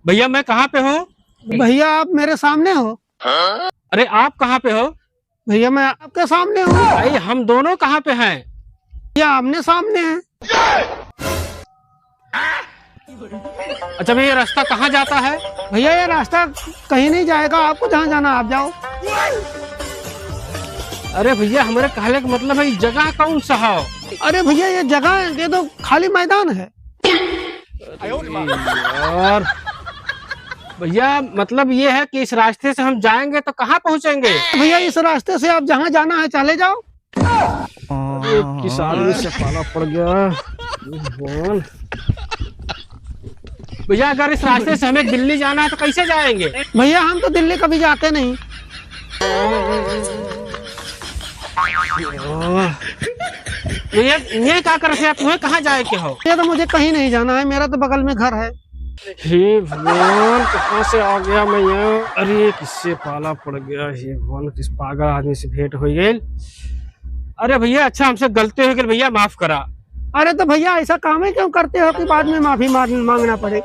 भैया मैं कहाँ पे हूँ? भैया आप मेरे सामने हो। अरे आप कहाँ पे हो? भैया मैं आपके सामने हूँ। भाई हम दोनों कहाँ पे हैं? भैया आमने सामने हैं। अच्छा भैया रास्ता कहाँ जाता है? भैया ये रास्ता कहीं नहीं जाएगा, आपको जहाँ जाना आप जाओ। अरे भैया हमारे कहने का मतलब है जगह कौन सा है? अरे भैया ये जगह, ये तो खाली मैदान है। यार भैया मतलब ये है कि इस रास्ते से हम जाएंगे तो कहाँ पहुँचेंगे? भैया इस रास्ते से आप जहाँ जाना है चले जाओ। अरे किस आदमी से पाला पड़ गया भगवान। भैया अगर इस रास्ते से हमें दिल्ली जाना है तो कैसे जाएंगे? भैया हम तो दिल्ली कभी जाते नहीं। ये क्या कर रहे हैं? तुम्हें कहाँ जाए के हो? ये तो मुझे कहीं नहीं जाना है, मेरा तो बगल में घर है। हे भगवान कहाँ से आ गया मैं यहाँ? अरे किससे पाला पड़ गया? हे भगवान किस पागल आदमी से भेंट हो गई। अरे भैया अच्छा हमसे गलती हो गई भैया, माफ करा। अरे तो भैया ऐसा काम है क्यों करते हो कि बाद में माफी मांगना पड़े?